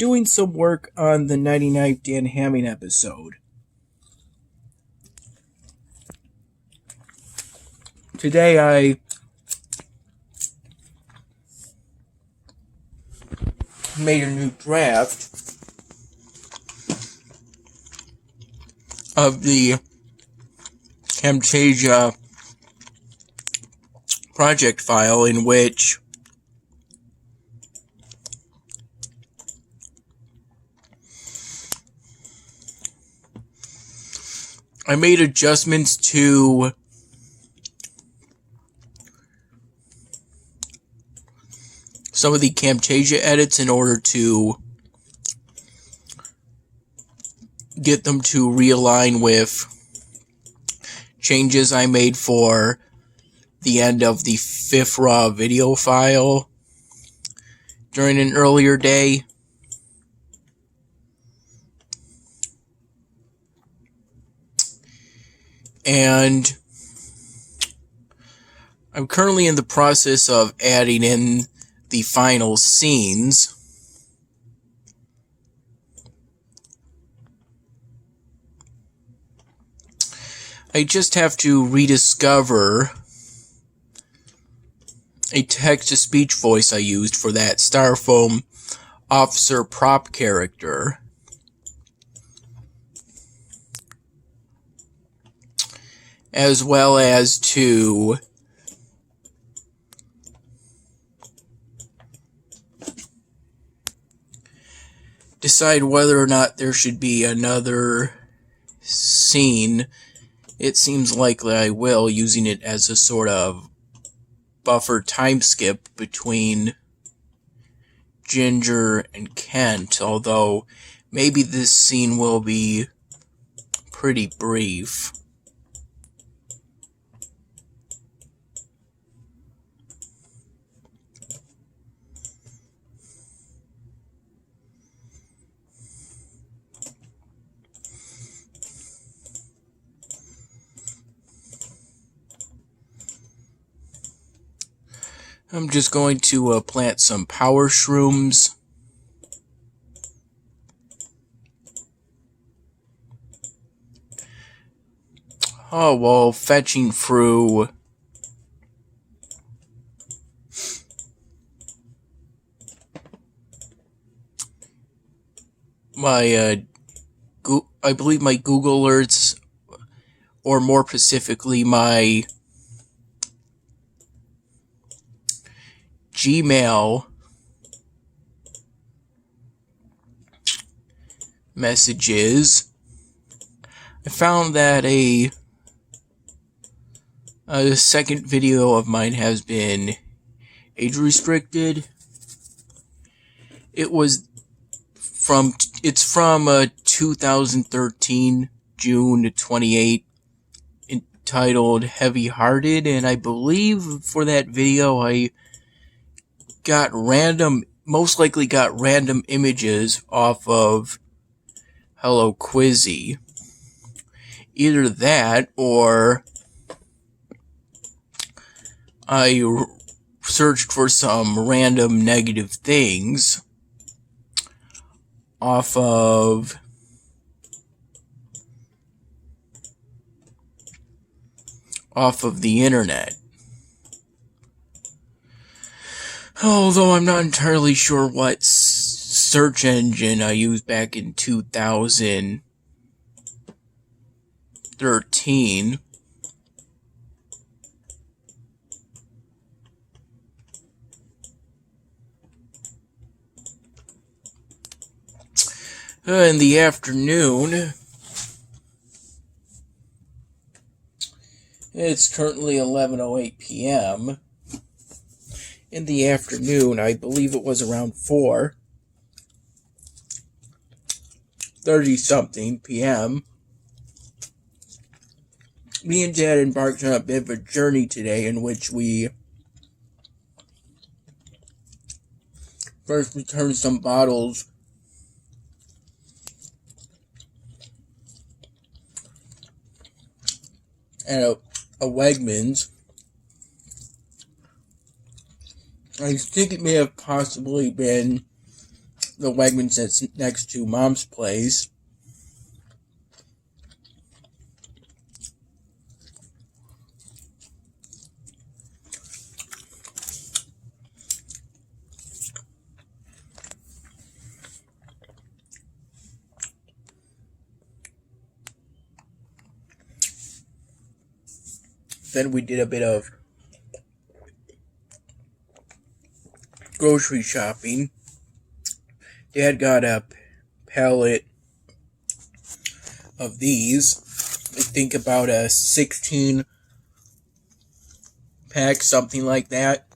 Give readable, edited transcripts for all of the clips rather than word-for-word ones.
doing some work on the 99 Dan Hamming episode. Today I made a new draft of the Camtasia project file, in which I made adjustments to some of the Camtasia edits in order to get them to realign with changes I made for the end of the 5th raw video file during an earlier day. And I'm currently in the process of adding in the final scenes. I just have to rediscover a text-to-speech voice I used for that Styrofoam officer prop character. As well as to decide whether or not there should be another scene. It seems likely I will, using it as a sort of buffer time skip between Ginger and Kent, although maybe this scene will be pretty brief. I'm just going to plant some power shrooms. Oh, while fetching through my, I believe my Google Alerts, or more specifically my Gmail messages, I found that a second video of mine has been age restricted. It's from 2013, June 28, entitled Heavy Hearted, and I believe for that video I most likely got random images off of Hello Quizzy. Either that, or I searched for some random negative things off of the internet. Although I'm not entirely sure what search engine I used back in 2013. In the afternoon, it's currently 11:08 p.m. In the afternoon, I believe it was around 4:30-something p.m., me and Dad embarked on a bit of a journey today, in which we first returned some bottles at a Wegmans. I think it may have possibly been the Wegmans that's next to Mom's place. Then we did a bit of grocery shopping. Dad got a pallet of these. I think about a 16 pack, something like that.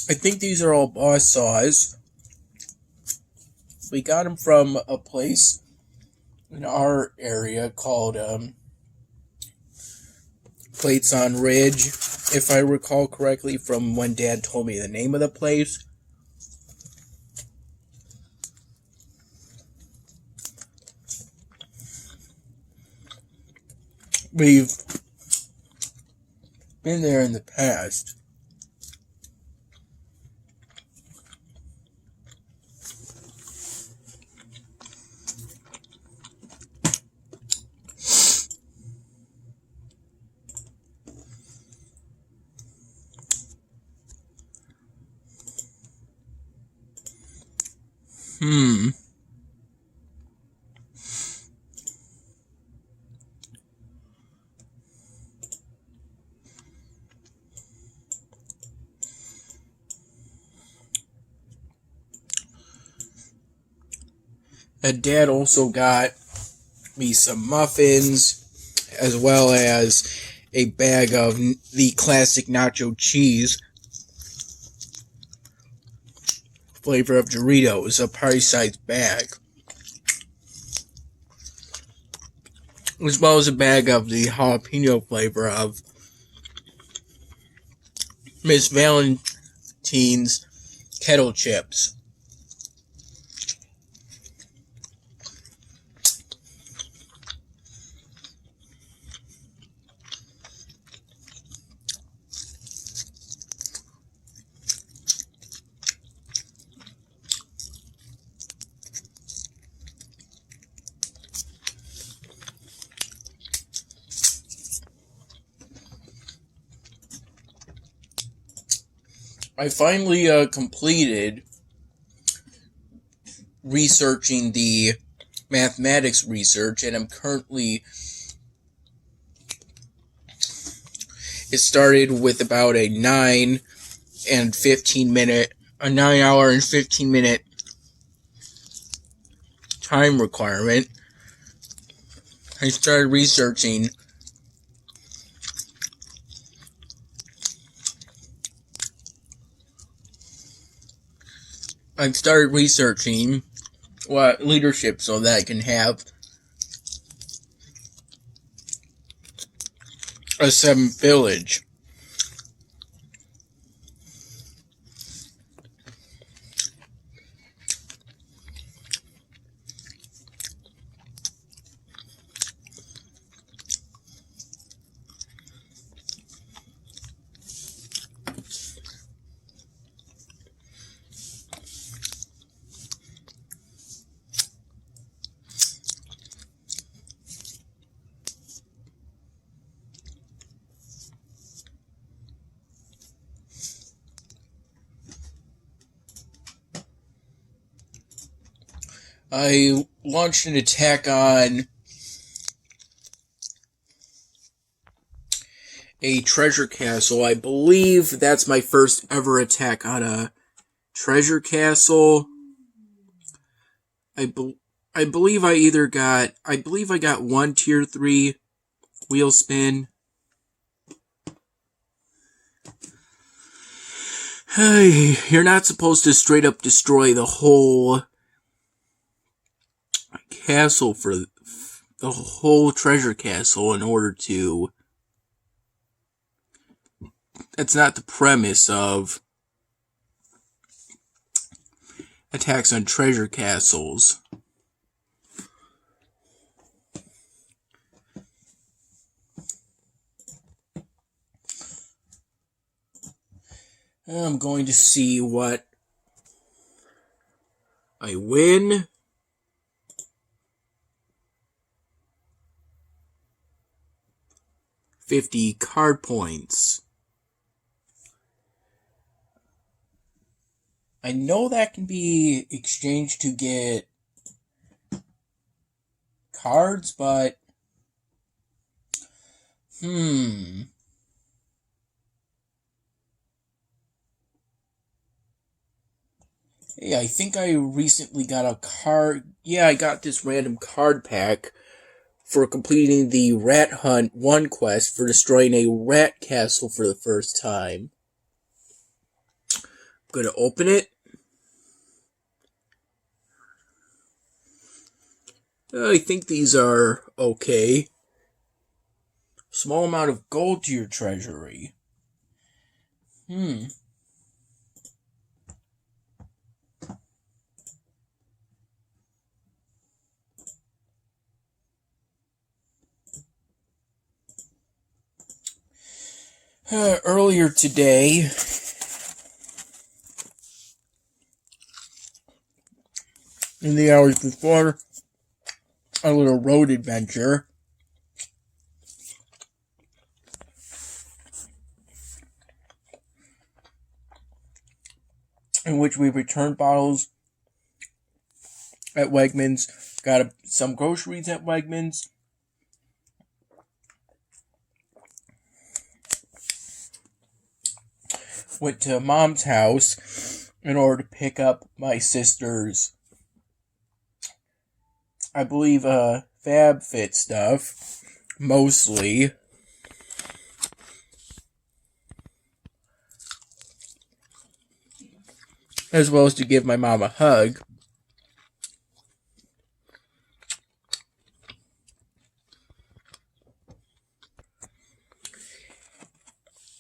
I think these are all boss saws. We got them from a place in our area called Plates on Ridge, if I recall correctly from when Dad told me the name of the place. We've been there in the past. And Dad also got me some muffins, as well as a bag of the classic nacho cheese flavor of Doritos, a party-sized bag, as well as a bag of the jalapeno flavor of Miss Valentine's kettle chips. I finally completed researching the mathematics research, and I'm currently... It started with about a 9 hour and 15 minute time requirement. I started researching what leadership so that I can have a 7th village. I launched an attack on a treasure castle. I believe that's my first ever attack on a treasure castle. I believe I got one tier 3 wheel spin. Hey, you're not supposed to straight up destroy the whole castle for the whole treasure castle in order to... That's not the premise of attacks on treasure castles. I'm going to see what I win. $50 card points. I know that can be exchanged to get cards, but Hey, I think I recently got a card. Yeah, I got this random card pack for completing the Rat Hunt 1 quest for destroying a rat castle for the first time. I'm gonna open it. I think these are okay. Small amount of gold to your treasury. Earlier today, in the hours before our little road adventure, in which we returned bottles at Wegmans, got some groceries at Wegmans, went to Mom's house in order to pick up my sister's, I believe, FabFit stuff, mostly. As well as to give my mom a hug.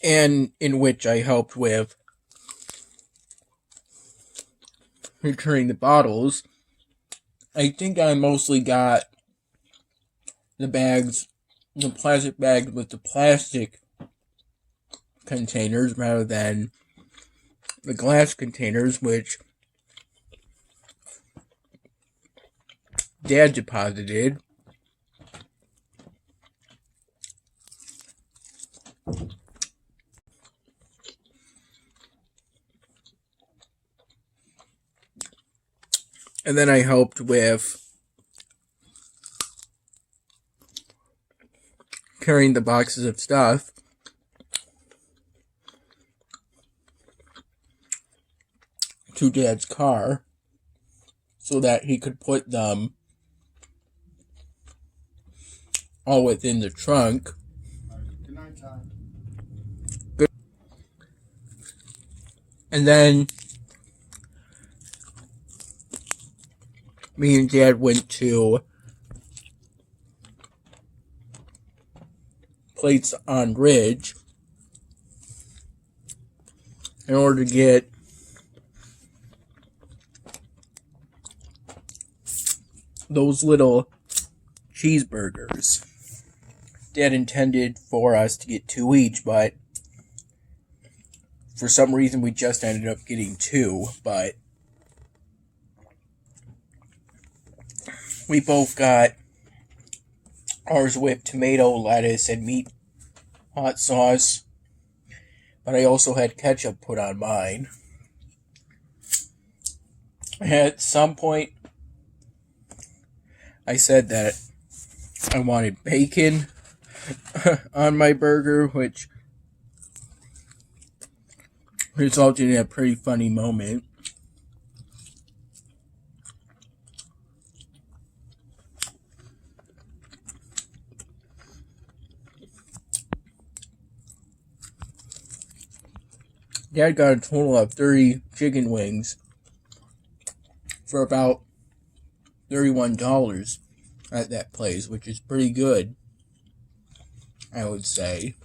And in which I helped with returning the bottles. I think I mostly got the bags, the plastic bags with the plastic containers rather than the glass containers, which Dad deposited. And then I helped with carrying the boxes of stuff to Dad's car so that he could put them all within the trunk. Good night, Tom. And then me and Dad went to Plates on Ridge in order to get those little cheeseburgers. Dad intended for us to get 2 each, but for some reason we just ended up getting 2, but we both got ours with tomato, lettuce, and meat hot sauce, but I also had ketchup put on mine. At some point, I said that I wanted bacon on my burger, which resulted in a pretty funny moment. Dad got a total of 30 chicken wings for about $31 at that place, which is pretty good, I would say,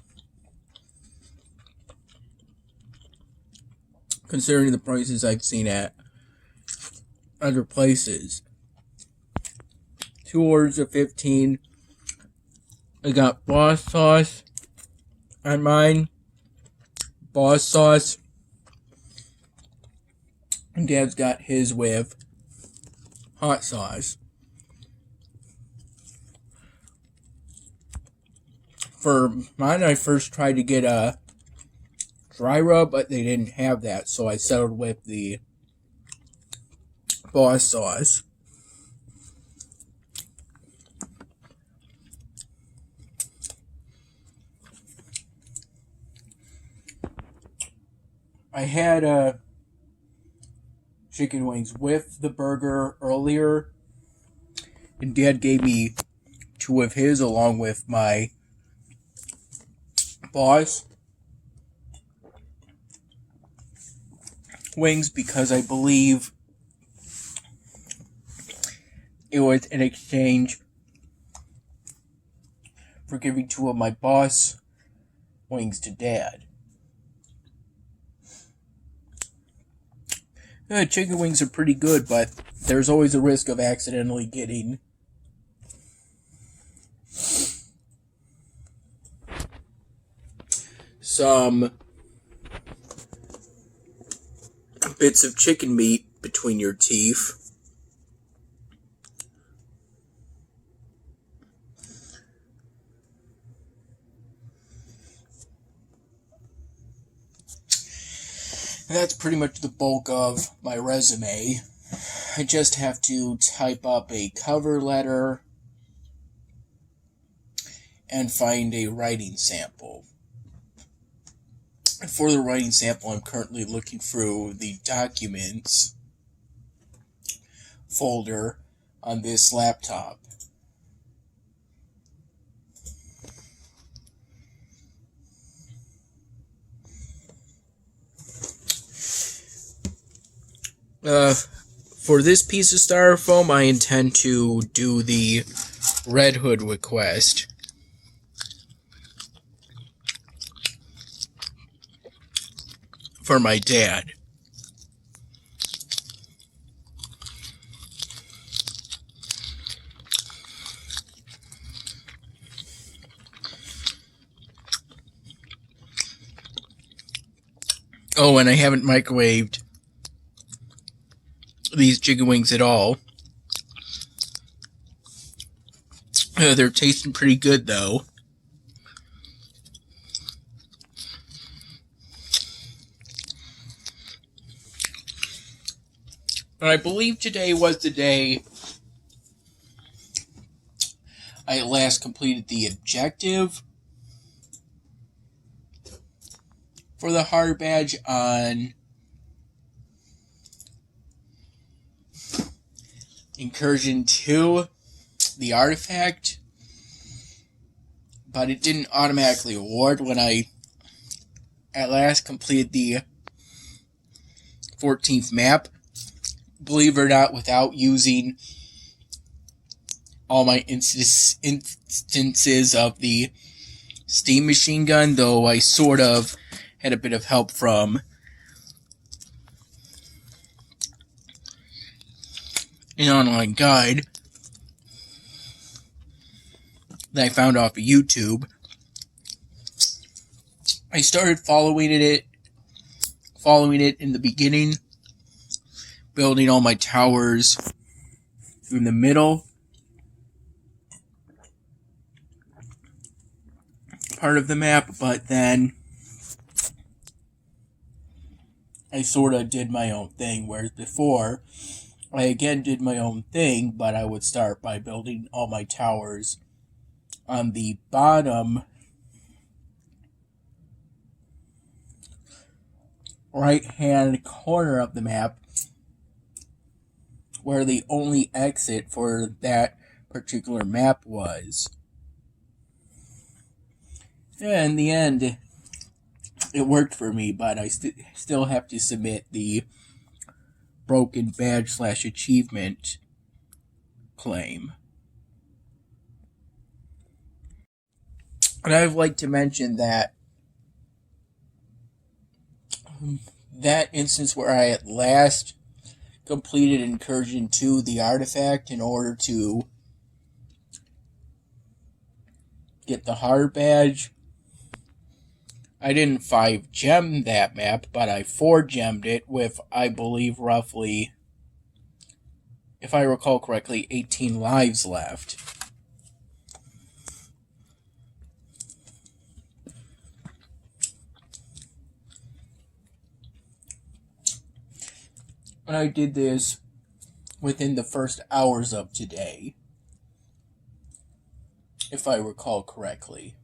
considering the prices I've seen at other places. 2 orders of 15. I got boss sauce on mine. Boss sauce And Dad's got his with hot sauce. For mine, I first tried to get a dry rub, but they didn't have that, so I settled with the boss sauce. I had chicken wings with the burger earlier, and Dad gave me 2 of his along with my boss wings because I believe it was in exchange for giving 2 of my boss wings to Dad. Chicken wings are pretty good, but there's always a risk of accidentally getting some bits of chicken meat between your teeth. And that's pretty much the bulk of my resume. I just have to type up a cover letter and find a writing sample. And for the writing sample, I'm currently looking through the documents folder on this laptop. For this piece of styrofoam, I intend to do the Red Hood request. For my dad. Oh, and I haven't microwaved these chicken wings at all. They're tasting pretty good, though. And I believe today was the day I at last completed the objective for the hard badge on Incursion 2, the artifact, but it didn't automatically award when I at last completed the 14th map. Believe it or not, without using all my instances of the steam machine gun, though I sort of had a bit of help from an online guide that I found off of YouTube. I started following it in the beginning, building all my towers in the middle part of the map, but then I sort of did my own thing, whereas before I again did my own thing, but I would start by building all my towers on the bottom right-hand corner of the map, where the only exit for that particular map was. Yeah, in the end, it worked for me, but I still have to submit the broken badge/achievement claim. And I'd like to mention that that instance where I at last completed Incursion 2, the artifact, in order to get the hard badge, I didn't 5-gem that map, but I 4-gemmed it with, I believe, roughly, if I recall correctly, 18 lives left. And I did this within the first hours of today, if I recall correctly.